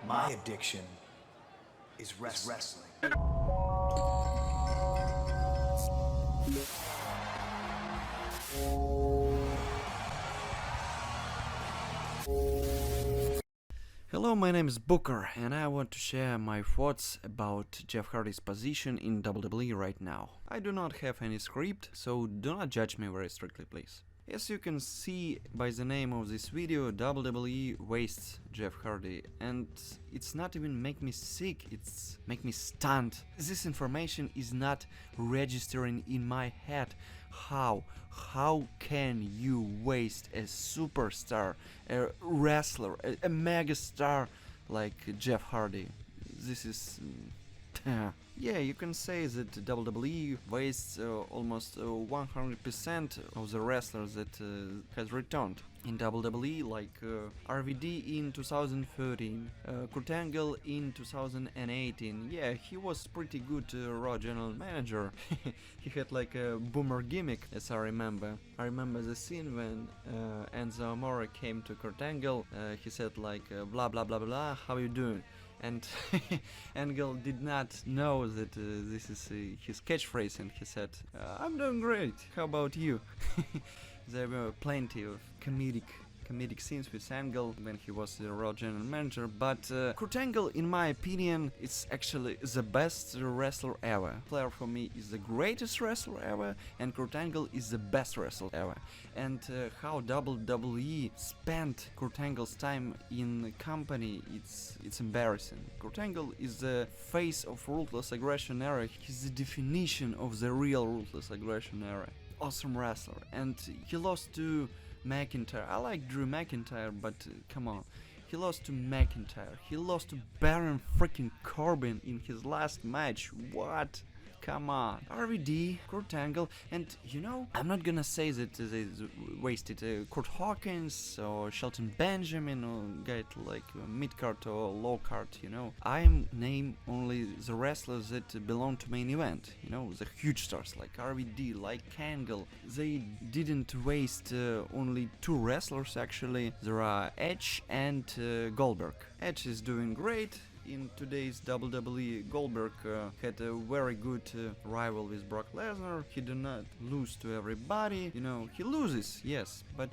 My addiction is wrestling. Hello, my name is Booker, and I want to share my thoughts about Jeff Hardy's position in WWE right now. I do not have any script, so do not judge me very strictly, please. As you can see by the name of this video, WWE wastes Jeff Hardy, and it's not even make me sick, it's make me stunned. This information is not registering in my head. How can you waste a superstar, a wrestler, a mega star like Jeff Hardy? This is... Yeah, you can say that WWE wastes almost 100% of the wrestlers that has returned in WWE, like RVD in 2013, Kurt Angle in 2018. Yeah, he was pretty good Raw general manager. He had like a boomer gimmick, as I remember. I remember the scene when Enzo Amore came to Kurt Angle. He said like blah blah blah blah, how you doing? And Angle did not know that this is his catchphrase, and he said, I'm doing great, how about you? There were plenty of comedic scenes with Angle when he was the Raw general manager, but Kurt Angle, in my opinion, is actually the best wrestler ever. Flair for me is the greatest wrestler ever, and Kurt Angle is the best wrestler ever. And how WWE spent Kurt Angle's time in the company, it's embarrassing. Kurt Angle is the face of ruthless aggression era. He's the definition of the real ruthless aggression era. Awesome wrestler, and he lost to McIntyre. I like Drew McIntyre, but come on. He lost to McIntyre. He lost to Baron freaking Corbin in his last match. What? Come on. RVD, Kurt Angle, and you know, I'm not gonna say that they wasted Kurt Hawkins or Shelton Benjamin or get like mid-card or low-card, you know. I'm name only the wrestlers that belong to main event, you know, the huge stars like RVD, like Angle. They didn't waste only two wrestlers actually. There are Edge and Goldberg. Edge is doing great. In today's WWE, Goldberg had a very good rival with Brock Lesnar. He did not lose to everybody. You know, he loses, yes, but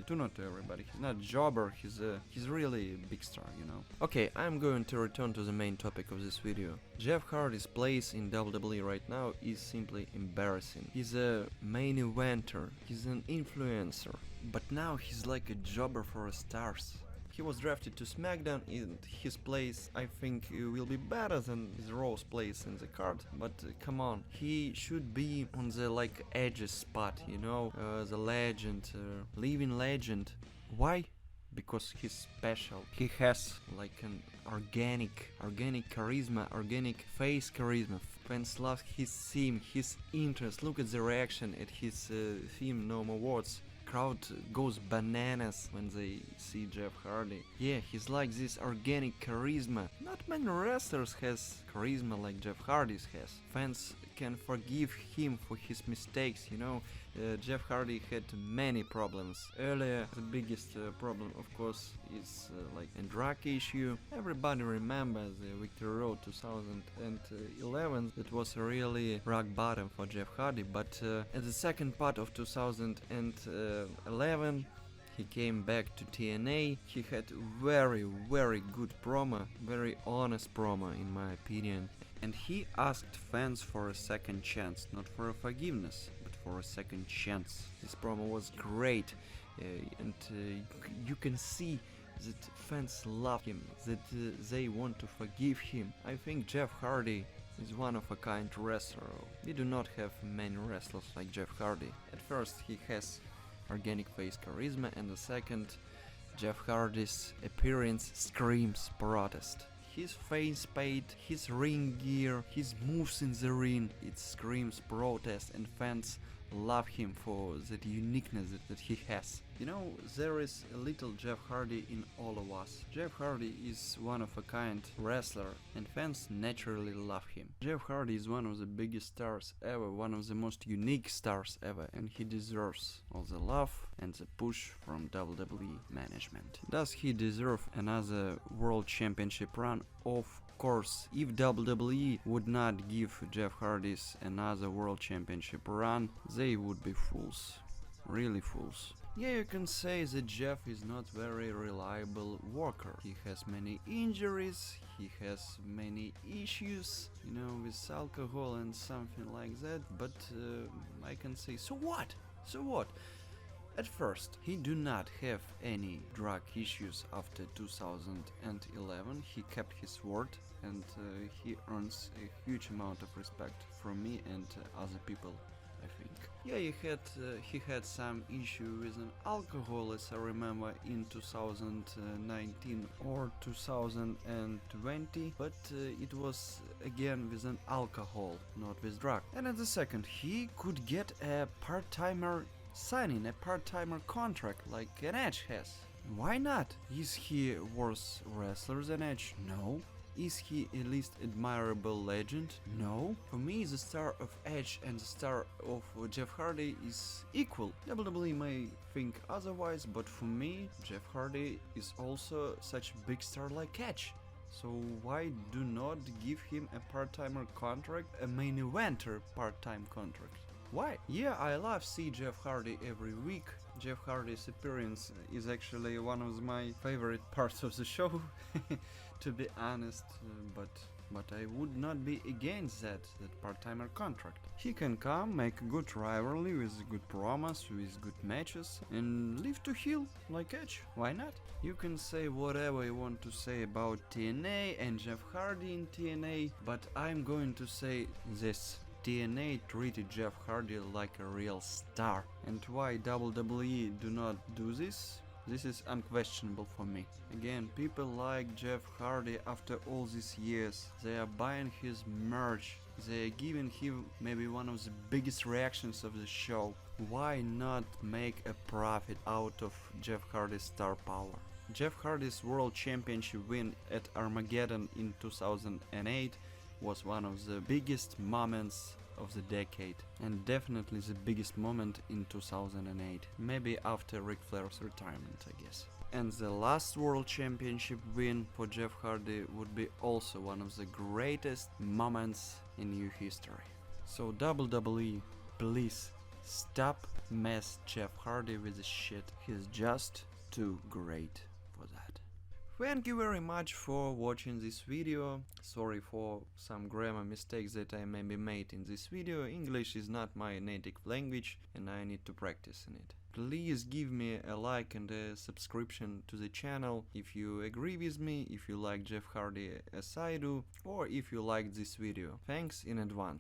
not to everybody. He's not a jobber. He's really a big star, you know. Okay, I'm going to return to the main topic of this video. Jeff Hardy's place in WWE right now is simply embarrassing. He's a main eventer. He's an influencer. But now he's like a jobber for stars. He was drafted to SmackDown, and his place, I think, will be better than his Raw's place in the card. But come on, he should be on the like edge spot, you know, the legend, living legend. Why? Because he's special. He has like an organic charisma, organic face charisma. Fans love his theme, his interest. Look at the reaction at his theme, No More Words. Crowd goes bananas when they see Jeff Hardy. Yeah, he's like this organic charisma. Not many wrestlers has charisma like Jeff Hardy's has. Fans can forgive him for his mistakes, you know. Jeff Hardy had many problems. Earlier, the biggest problem, of course, is like a drug issue. Everybody remembers the Victory Road 2011. That was really rock bottom for Jeff Hardy. But at the second part of 2011, he came back to TNA. He had very good promo, very honest promo in my opinion. And he asked fans for a second chance, not for a forgiveness, but for a second chance. This promo was great, and you can see that fans love him, that they want to forgive him. I think Jeff Hardy is one of a kind wrestler. We do not have many wrestlers like Jeff Hardy. At first he has organic face charisma, and the second, Jeff Hardy's appearance screams protest. His face paint, his ring gear, his moves in the ring, it screams protest, and fans love him for that uniqueness that he has. You know, there is a little Jeff Hardy in all of us. Jeff Hardy is one of a kind wrestler and fans naturally love him. Jeff Hardy is one of the biggest stars ever, one of the most unique stars ever, and he deserves all the love and the push from WWE management. Does he deserve another World Championship run? Of course. If WWE would not give Jeff Hardy another World Championship run, they would be fools. Really fools. Yeah, you can say that Jeff is not very reliable worker. He has many injuries, he has many issues, you know, with alcohol and something like that, but I can say, so what? So what? At first, he do not have any drug issues after 2011. He kept his word and he earns a huge amount of respect from me and other people, I think. Yeah, he had some issue with an alcohol, as I remember, in 2019 or 2020, but it was again with an alcohol, not with drug. And at the second, he could get a part-timer signing, a part-timer contract like an Edge has. Why not? Is he worse wrestler than Edge? No. Is he a least admirable legend? No. For me, the star of Edge and the star of Jeff Hardy is equal. WWE may think otherwise, but for me, Jeff Hardy is also such a big star like Edge. So why do not give him a part-timer contract, a main eventer part-time contract? Why? Yeah, I love see Jeff Hardy every week. Jeff Hardy's appearance is actually one of my favorite parts of the show, to be honest, but I would not be against that part-timer contract. He can come, make a good rivalry with good promos, with good matches, and live to heel like Edge. Why not? You can say whatever you want to say about TNA and Jeff Hardy in TNA, but I'm going to say this. TNA treated Jeff Hardy like a real star. And why WWE do not do this? This is unquestionable for me. Again, people like Jeff Hardy after all these years. They are buying his merch. They are giving him maybe one of the biggest reactions of the show. Why not make a profit out of Jeff Hardy's star power? Jeff Hardy's World Championship win at Armageddon in 2008 was one of the biggest moments of the decade, and definitely the biggest moment in 2008, maybe after Ric Flair's retirement, I guess. And the last World Championship win for Jeff Hardy would be also one of the greatest moments in new history. So WWE, please stop mess Jeff Hardy with the shit. He's just too great for that. Thank you very much for watching this video. Sorry for some grammar mistakes that I maybe made in this video. English is not my native language and I need to practice in it. Please give me a like and a subscription to the channel if you agree with me, if you like Jeff Hardy as I do, or if you liked this video. Thanks in advance.